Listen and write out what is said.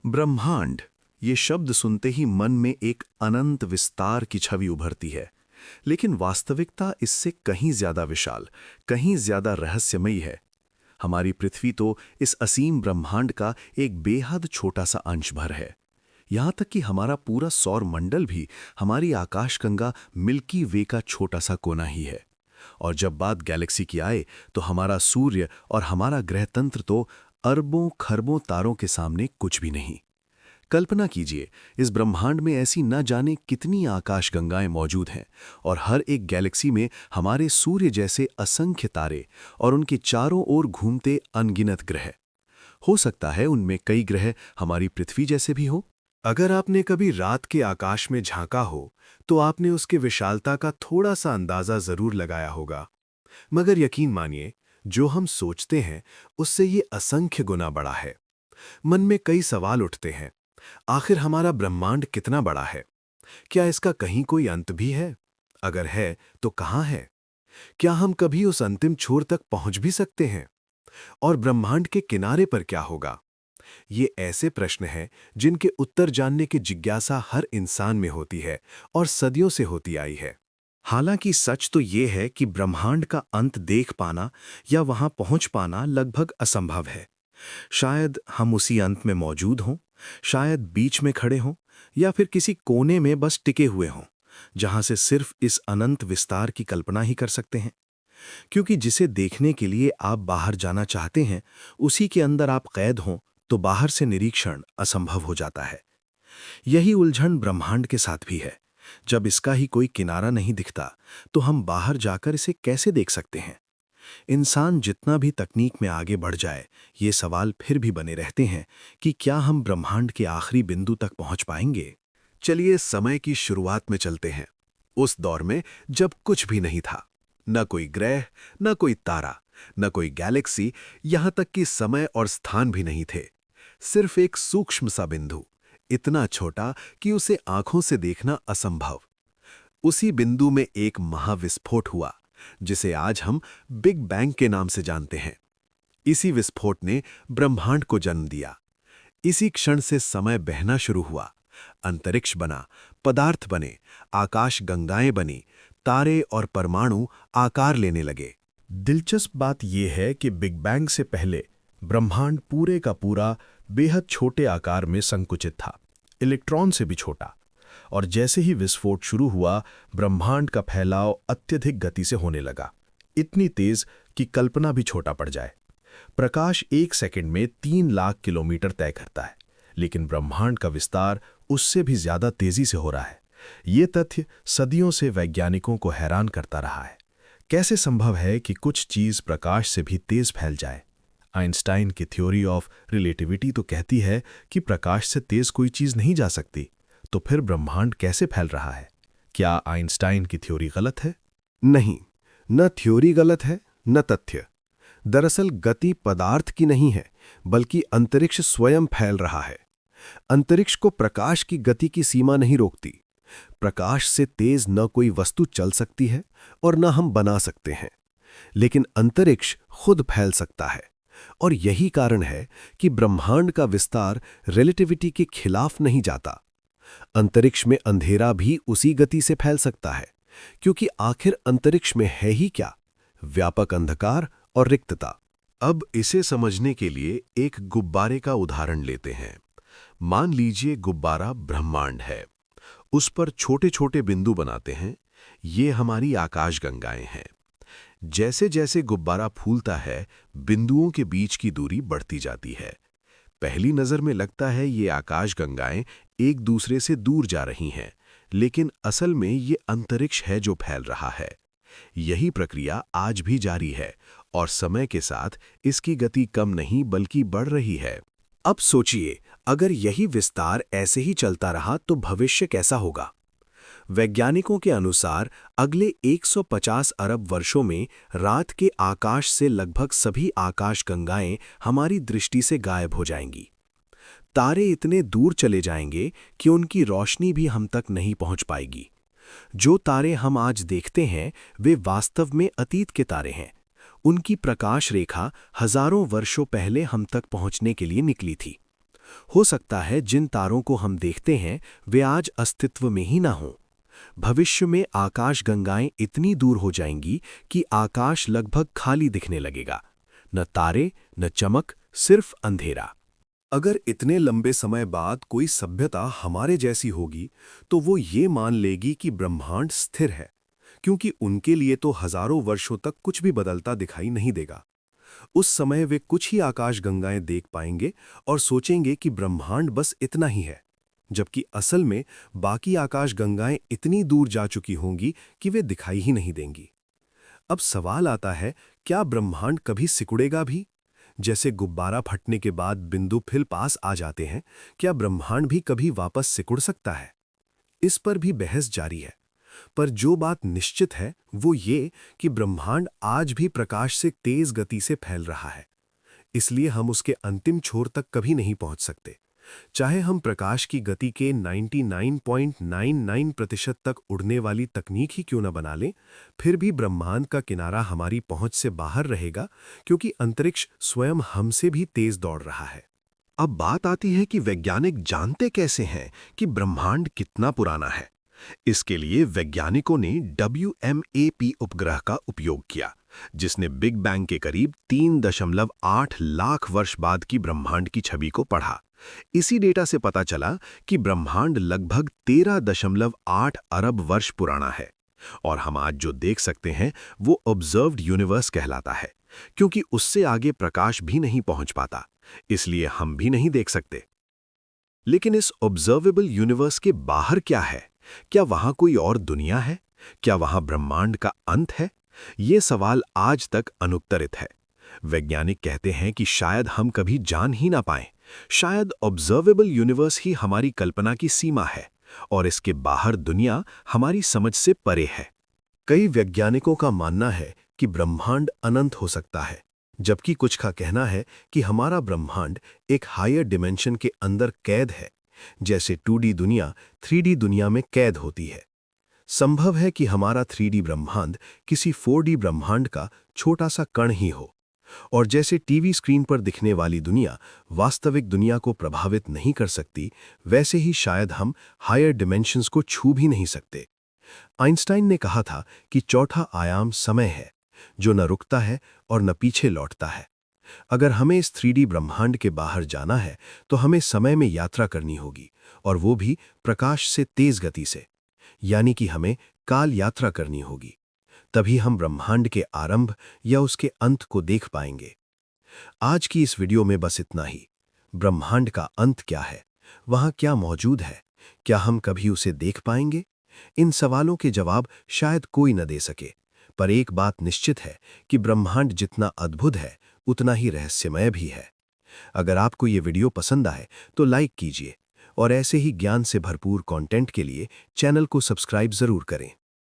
ब्रह्मांड, ये शब्द सुनते ही मन में एक अनंत विस्तार की छवि उभरती है। लेकिन वास्तविकता इससे कहीं ज्यादा विशाल, कहीं ज्यादा रहस्यमयी है। हमारी पृथ्वी तो इस असीम ब्रह्मांड का एक बेहद छोटा सा अंश भर है। यहां तक कि हमारा पूरा सौर मंडल भी हमारी आकाशगंगा मिल्की वे का छोटा सा कोना ही है। और जब बात गैलेक्सी की आए तो हमारा सूर्य और हमारा ग्रह तंत्र तो अरबों खरबों तारों के सामने कुछ भी नहीं। कल्पना कीजिए, इस ब्रह्मांड में ऐसी न जाने कितनी आकाशगंगाएं मौजूद हैं और हर एक गैलेक्सी में हमारे सूर्य जैसे असंख्य तारे और उनके चारों ओर घूमते अनगिनत ग्रह। हो सकता है उनमें कई ग्रह हमारी पृथ्वी जैसे भी हो। अगर आपने कभी रात के आकाश में झांका हो तो आपने उसके विशालता का थोड़ा सा अंदाजा जरूर लगाया होगा। मगर यकीन मानिए, जो हम सोचते हैं उससे ये असंख्य गुना बड़ा है। मन में कई सवाल उठते हैं। आखिर हमारा ब्रह्मांड कितना बड़ा है? क्या इसका कहीं कोई अंत भी है? अगर है तो कहाँ है? क्या हम कभी उस अंतिम छोर तक पहुंच भी सकते हैं? और ब्रह्मांड के किनारे पर क्या होगा? ये ऐसे प्रश्न हैं जिनके उत्तर जानने की जिज्ञासा हर इंसान में होती है और सदियों से होती आई है। हालांकि सच तो ये है कि ब्रह्मांड का अंत देख पाना या वहां पहुंच पाना लगभग असंभव है। शायद हम उसी अंत में मौजूद हों, शायद बीच में खड़े हों, या फिर किसी कोने में बस टिके हुए हों, जहां से सिर्फ इस अनंत विस्तार की कल्पना ही कर सकते हैं। क्योंकि जिसे देखने के लिए आप बाहर जाना चाहते हैं, उसी के अंदर आप कैद हों तो बाहर से निरीक्षण असंभव हो जाता है। यही उलझन ब्रह्मांड के साथ भी है। जब इसका ही कोई किनारा नहीं दिखता, तो हम बाहर जाकर इसे कैसे देख सकते हैं? इंसान जितना भी तकनीक में आगे बढ़ जाए, ये सवाल फिर भी बने रहते हैं कि क्या हम ब्रह्मांड के आखिरी बिंदु तक पहुंच पाएंगे? चलिए समय की शुरुआत में चलते हैं, उस दौर में जब कुछ भी नहीं था। न कोई ग्रह, न कोई तारा, न कोई गैलेक्सी, यहां तक कि समय और स्थान भी नहीं थे। सिर्फ एक सूक्ष्म सा बिंदु, इतना छोटा कि उसे आंखों से देखना असंभव। उसी बिंदु में एक महाविस्फोट हुआ, जिसे आज हम बिग बैंग के नाम से जानते हैं। इसी विस्फोट ने ब्रह्मांड को जन्म दिया। इसी क्षण से समय बहना शुरू हुआ, अंतरिक्ष बना, पदार्थ बने, आकाश गंगाएं बनी, तारे और परमाणु आकार लेने लगे। दिलचस्प बात यह है कि बिग बैंग से पहले ब्रह्मांड पूरे का पूरा बेहद छोटे आकार में संकुचित था, इलेक्ट्रॉन से भी छोटा। और जैसे ही विस्फोट शुरू हुआ, ब्रह्मांड का फैलाव अत्यधिक गति से होने लगा, इतनी तेज कि कल्पना भी छोटा पड़ जाए। प्रकाश 1 सेकंड में 3 लाख किलोमीटर तय करता है, लेकिन ब्रह्मांड का विस्तार उससे भी ज्यादा तेजी से हो रहा है। ये तथ्य सदियों से वैज्ञानिकों को हैरान करता रहा है। कैसे संभव है कि कुछ चीज प्रकाश से भी तेज फैल जाए? आइंस्टाइन की थ्योरी ऑफ रिलेटिविटी तो कहती है कि प्रकाश से तेज कोई चीज नहीं जा सकती। तो फिर ब्रह्मांड कैसे फैल रहा है? क्या आइंस्टाइन की थ्योरी गलत है? नहीं, न थ्योरी गलत है, न तथ्य। दरअसल गति पदार्थ की नहीं है, बल्कि अंतरिक्ष स्वयं फैल रहा है। अंतरिक्ष को प्रकाश की गति की सीमा नहीं रोकती। प्रकाश से तेज न कोई वस्तु चल सकती है और न हम बना सकते हैं, लेकिन अंतरिक्ष खुद फैल सकता है। और यही कारण है कि ब्रह्मांड का विस्तार रिलेटिविटी के खिलाफ नहीं जाता। अंतरिक्ष में अंधेरा भी उसी गति से फैल सकता है, क्योंकि आखिर अंतरिक्ष में है ही क्या? व्यापक अंधकार और रिक्तता। अब इसे समझने के लिए एक गुब्बारे का उदाहरण लेते हैं। मान लीजिए गुब्बारा ब्रह्मांड है, उस पर छोटे छोटे बिंदु बनाते हैं। ये हमारी आकाशगंगाएं हैं। जैसे जैसे गुब्बारा फूलता है, बिंदुओं के बीच की दूरी बढ़ती जाती है। पहली नजर में लगता है ये आकाशगंगाएं एक दूसरे से दूर जा रही हैं, लेकिन असल में ये अंतरिक्ष है जो फैल रहा है। यही प्रक्रिया आज भी जारी है और समय के साथ इसकी गति कम नहीं बल्कि बढ़ रही है। अब सोचिए, अगर यही विस्तार ऐसे ही चलता रहा तो भविष्य कैसा होगा? वैज्ञानिकों के अनुसार अगले 150 अरब वर्षों में रात के आकाश से लगभग सभी आकाशगंगाएं हमारी दृष्टि से गायब हो जाएंगी। तारे इतने दूर चले जाएंगे कि उनकी रोशनी भी हम तक नहीं पहुंच पाएगी। जो तारे हम आज देखते हैं, वे वास्तव में अतीत के तारे हैं। उनकी प्रकाश रेखा हजारों वर्षों पहले हम तक पहुंचने के लिए निकली थी। हो सकता है जिन तारों को हम देखते हैं वे आज अस्तित्व में ही ना हों। भविष्य में आकाशगंगाएं इतनी दूर हो जाएंगी कि आकाश लगभग खाली दिखने लगेगा। न तारे, न चमक, सिर्फ अंधेरा। अगर इतने लंबे समय बाद कोई सभ्यता हमारे जैसी होगी तो वो ये मान लेगी कि ब्रह्मांड स्थिर है, क्योंकि उनके लिए तो हजारों वर्षों तक कुछ भी बदलता दिखाई नहीं देगा। उस समय वे कुछ ही आकाशगंगाएं देख पाएंगे और सोचेंगे कि ब्रह्मांड बस इतना ही है, जबकि असल में बाकी आकाशगंगाएं इतनी दूर जा चुकी होंगी कि वे दिखाई ही नहीं देंगी। अब सवाल आता है, क्या ब्रह्मांड कभी सिकुड़ेगा भी? जैसे गुब्बारा फटने के बाद बिंदु फिर पास आ जाते हैं, क्या ब्रह्मांड भी कभी वापस सिकुड़ सकता है? इस पर भी बहस जारी है, पर जो बात निश्चित है वो ये कि ब्रह्मांड आज भी प्रकाश से तेज गति से फैल रहा है। इसलिए हम उसके अंतिम छोर तक कभी नहीं पहुंच सकते। चाहे हम प्रकाश की गति के 99.99% तक उड़ने वाली तकनीक ही क्यों न बना लें, फिर भी ब्रह्मांड का किनारा हमारी पहुंच से बाहर रहेगा, क्योंकि अंतरिक्ष स्वयं हमसे भी तेज दौड़ रहा है। अब बात आती है कि वैज्ञानिक जानते कैसे हैं कि ब्रह्मांड कितना पुराना है। इसके लिए वैज्ञानिकों ने WMAP उपग्रह का उपयोग किया, जिसने बिग बैंग के करीब 3.8 लाख वर्ष बाद की ब्रह्मांड की छवि को पढ़ा। इसी डेटा से पता चला कि ब्रह्मांड लगभग 13.8 अरब वर्ष पुराना है, और हम आज जो देख सकते हैं वो ऑब्जर्व्ड यूनिवर्स कहलाता है, क्योंकि उससे आगे प्रकाश भी नहीं पहुंच पाता, इसलिए हम भी नहीं देख सकते। लेकिन इस ऑब्जर्वेबल यूनिवर्स के बाहर क्या है? क्या वहां कोई और दुनिया है? क्या वहां ब्रह्मांड का अंत है? ये सवाल आज तक अनुत्तरित है। वैज्ञानिक कहते हैं कि शायद हम कभी जान ही ना पाएं। शायद ऑब्जर्वेबल यूनिवर्स ही हमारी कल्पना की सीमा है, और इसके बाहर दुनिया हमारी समझ से परे है। कई वैज्ञानिकों का मानना है कि ब्रह्मांड अनंत हो सकता है, जबकि कुछ का कहना है कि हमारा ब्रह्मांड एक हायर डिमेंशन के अंदर कैद है, जैसे 2D दुनिया 3D दुनिया में कैद होती है। संभव है कि हमारा 3D ब्रह्मांड किसी 4D ब्रह्मांड का छोटा सा कण ही हो, और जैसे टीवी स्क्रीन पर दिखने वाली दुनिया वास्तविक दुनिया को प्रभावित नहीं कर सकती, वैसे ही शायद हम हायर डिमेंशंस को छू भी नहीं सकते। आइंस्टाइन ने कहा था कि चौथा आयाम समय है, जो न रुकता है और न पीछे लौटता है। अगर हमें इस 3D ब्रह्मांड के बाहर जाना है तो हमें समय में यात्रा करनी होगी, और वो भी प्रकाश से तेज गति से, यानी कि हमें काल यात्रा करनी होगी। तभी हम ब्रह्मांड के आरंभ या उसके अंत को देख पाएंगे। आज की इस वीडियो में बस इतना ही। ब्रह्मांड का अंत क्या है? वहां क्या मौजूद है? क्या हम कभी उसे देख पाएंगे? इन सवालों के जवाब शायद कोई न दे सके, पर एक बात निश्चित है कि ब्रह्मांड जितना अद्भुत है उतना ही रहस्यमय भी है। अगर आपको ये वीडियो पसंद आए तो लाइक कीजिए, और ऐसे ही ज्ञान से भरपूर कंटेंट के लिए चैनल को सब्सक्राइब जरूर करें।